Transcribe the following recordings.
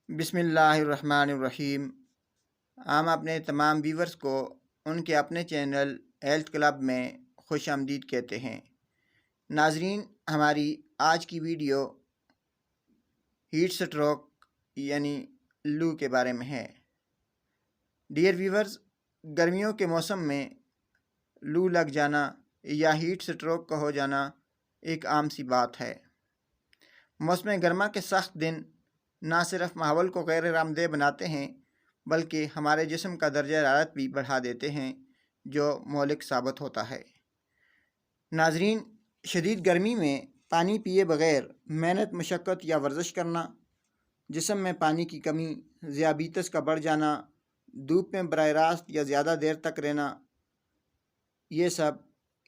बिस्मिल्लाहिर्रहमानिर्रहीम। हम अपने तमाम व्यूवर्स को उनके अपने चैनल हेल्थ क्लब में खुश आमदीद कहते हैं। नाजरीन, हमारी आज की वीडियो हीट स्ट्रोक यानी लू के बारे में है। डियर व्यूवर्स, गर्मियों के मौसम में लू लग जाना या हीट स्ट्रोक का हो जाना एक आम सी बात है। मौसम गर्मा के सख्त दिन ना सिर्फ माहौल को गैर आरामदेह बनाते हैं बल्कि हमारे जिस्म का दर्जा हरारत भी बढ़ा देते हैं, जो मौलिक साबित होता है। नाजरीन, शदीद गर्मी में पानी पिए बगैर मेहनत, मशक्क़त या वर्जिश करना, जिस्म में पानी की कमी, ज़ियाबीतस का बढ़ जाना, धूप में बराह रास्त या ज़्यादा देर तक रहना, ये सब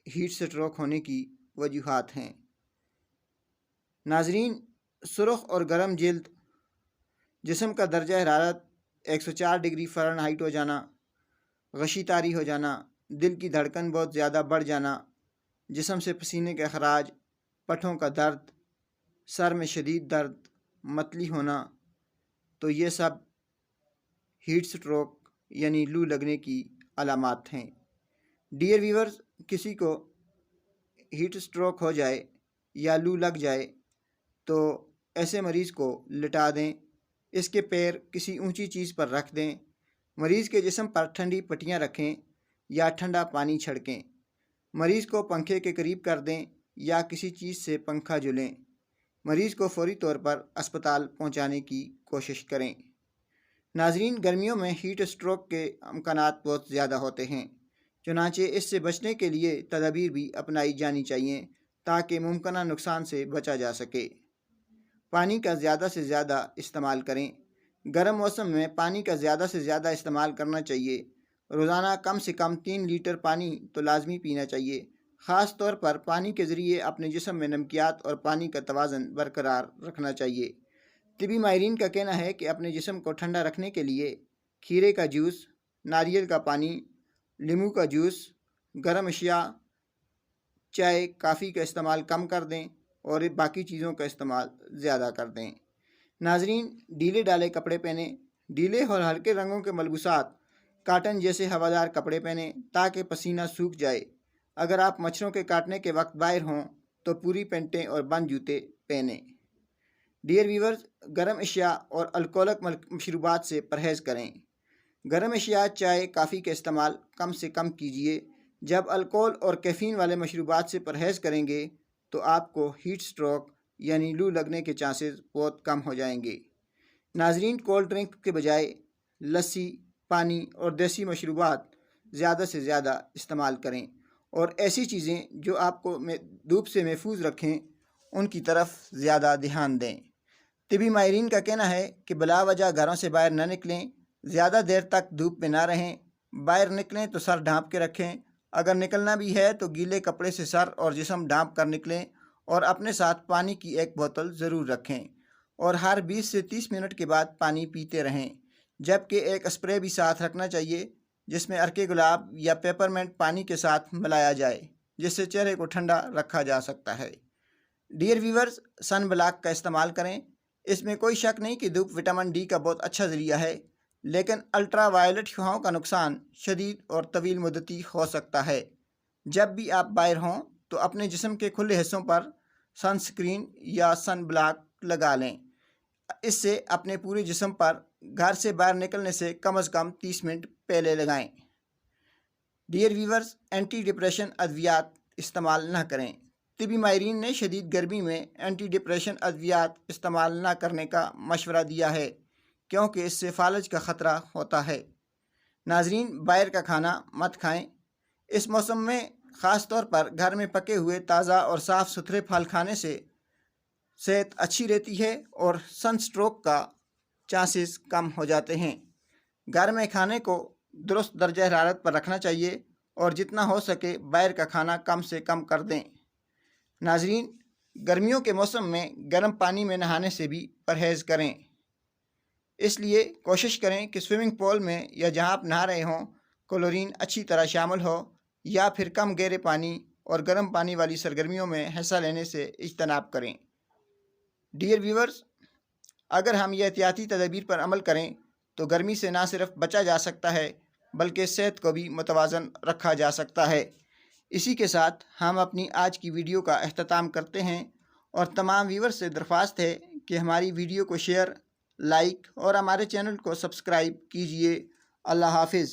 हीट स्ट्रोक होने की वजूहात हैं। नाजरीन, सुर्ख और गर्म जिल्द, जिस्म का दर्जा हरारत 104 डिग्री फ़ारेनहाइट हो जाना, गशी तारी हो जाना, दिल की धड़कन बहुत ज़्यादा बढ़ जाना, जिस्म से पसीने के अखराज, पठों का दर्द, सर में शदीद दर्द, मतली होना, तो ये सब हीट स्ट्रोक यानी लू लगने की अलामात हैं। डियर व्यूअर्स, किसी को हीट स्ट्रोक हो जाए या लू लग जाए तो ऐसे मरीज़ को लिटा दें, इसके पैर किसी ऊंची चीज़ पर रख दें, मरीज़ के जिस्म पर ठंडी पट्टियाँ रखें या ठंडा पानी छिड़कें, मरीज़ को पंखे के करीब कर दें या किसी चीज़ से पंखा झुलें, मरीज़ को फौरी तौर पर अस्पताल पहुंचाने की कोशिश करें। नाजरीन, गर्मियों में हीट स्ट्रोक के अमकानात बहुत ज़्यादा होते हैं, चुनांचे इससे बचने के लिए तदाबीर भी अपनाई जानी चाहिए ताकि मुमकिन नुकसान से बचा जा सके। पानी का ज़्यादा से ज़्यादा इस्तेमाल करें। गर्म मौसम में पानी का ज़्यादा से ज़्यादा इस्तेमाल करना चाहिए। रोज़ाना कम से कम 3 लीटर पानी तो लाजमी पीना चाहिए। ख़ास तौर पर पानी के ज़रिए अपने जिस्म में नमकियात और पानी का तवाज़न बरकरार रखना चाहिए। तिबी माहिरीन का कहना है कि अपने जिस्म को ठंडा रखने के लिए खीरे का जूस, नारियल का पानी, नींबू का जूस, गर्म अशिया, चाय, काफ़ी का इस्तेमाल कम कर दें और बाकी चीज़ों का इस्तेमाल ज़्यादा कर दें। नाजरीन, ढीले डाले कपड़े पहने। ढीले और हल्के रंगों के मलबूसात, काटन जैसे हवादार कपड़े पहने ताकि पसीना सूख जाए। अगर आप मच्छरों के काटने के वक्त बाहर हों तो पूरी पेंटें और बंद जूते पहने। डियर व्यूअर्स, गर्म अशिया और अल्कोहलिक मशरूबात से परहेज़ करें। गर्म अशिया, चाय, काफ़ी का इस्तेमाल कम से कम कीजिए। जब अल्कोहल और कैफ़ीन वाले मशरूबात से परहेज़ करेंगे तो आपको हीट स्ट्रोक यानी लू लगने के चांसेस बहुत कम हो जाएंगे। नाजरीन, कोल्ड ड्रिंक के बजाय लस्सी, पानी और देसी मशरूबात ज़्यादा से ज़्यादा इस्तेमाल करें और ऐसी चीज़ें जो आपको धूप से महफूज रखें उनकी तरफ ज़्यादा ध्यान दें। तिबी माहिरीन का कहना है कि बिला वजह घरों से बाहर न निकलें, ज़्यादा देर तक धूप में ना रहें, बाहर निकलें तो सर ढाँप के रखें, अगर निकलना भी है तो गीले कपड़े से सर और जिस्म ढाँप कर निकलें और अपने साथ पानी की एक बोतल ज़रूर रखें और हर 20 से 30 मिनट के बाद पानी पीते रहें। जबकि एक स्प्रे भी साथ रखना चाहिए जिसमें अर्के गुलाब या पेपरमेंट पानी के साथ मिलाया जाए, जिससे चेहरे को ठंडा रखा जा सकता है। डियर व्यूअर्स, सन ब्लॉक का इस्तेमाल करें। इसमें कोई शक नहीं कि धूप विटामिन डी का बहुत अच्छा ज़रिया है, लेकिन अल्ट्रा वायलेट शुआओं का नुकसान शदीद और तवील मुद्दती हो सकता है। जब भी आप बाहर हों तो अपने जिस्म के खुले हिस्सों पर सनस्क्रीन या सन ब्लॉक लगा लें। इससे अपने पूरे जिस्म पर घर से बाहर निकलने से कम 30 मिनट पहले लगाएं। डियर व्यूअर्स, एंटी डिप्रेशन अद्वियात इस्तेमाल न करें। तिबी माहिरीन ने शदीद गर्मी में एंटी डिप्रेशन अद्वियात इस्तेमाल न करने का मशवरा दिया है क्योंकि इससे फालज का ख़तरा होता है। नाजरीन, बाहर का खाना मत खाएं। इस मौसम में ख़ास तौर पर घर में पके हुए ताज़ा और साफ़ सुथरे फल खाने से सेहत अच्छी रहती है और सनस्ट्रोक का चांसेस कम हो जाते हैं। घर में खाने को दुरुस्त दर्जा हरारत पर रखना चाहिए और जितना हो सके बाहर का खाना कम से कम कर दें। नाजरीन, गर्मियों के मौसम में गर्म पानी में नहाने से भी परहेज़ करें। इसलिए कोशिश करें कि स्विमिंग पूल में या जहां आप नहा रहे हों क्लोरीन अच्छी तरह शामिल हो, या फिर कम गहरे पानी और गर्म पानी वाली सरगर्मियों में हिस्सा लेने से इज्तनाब करें। डियर व्यूअर्स, اگر ہم یہ احتیاطی تدابیر پر عمل کریں تو گرمی سے نہ صرف بچا جا سکتا ہے بلکہ صحت کو بھی متوازن رکھا جا سکتا ہے۔ اسی کے ساتھ ہم اپنی آج کی ویڈیو کا اختتام کرتے ہیں اور تمام ویور سے درخواست ہے کہ ہماری ویڈیو کو شیئر، لائک اور ہمارے چینل کو سبسکرائب کیجیے۔ اللہ حافظ۔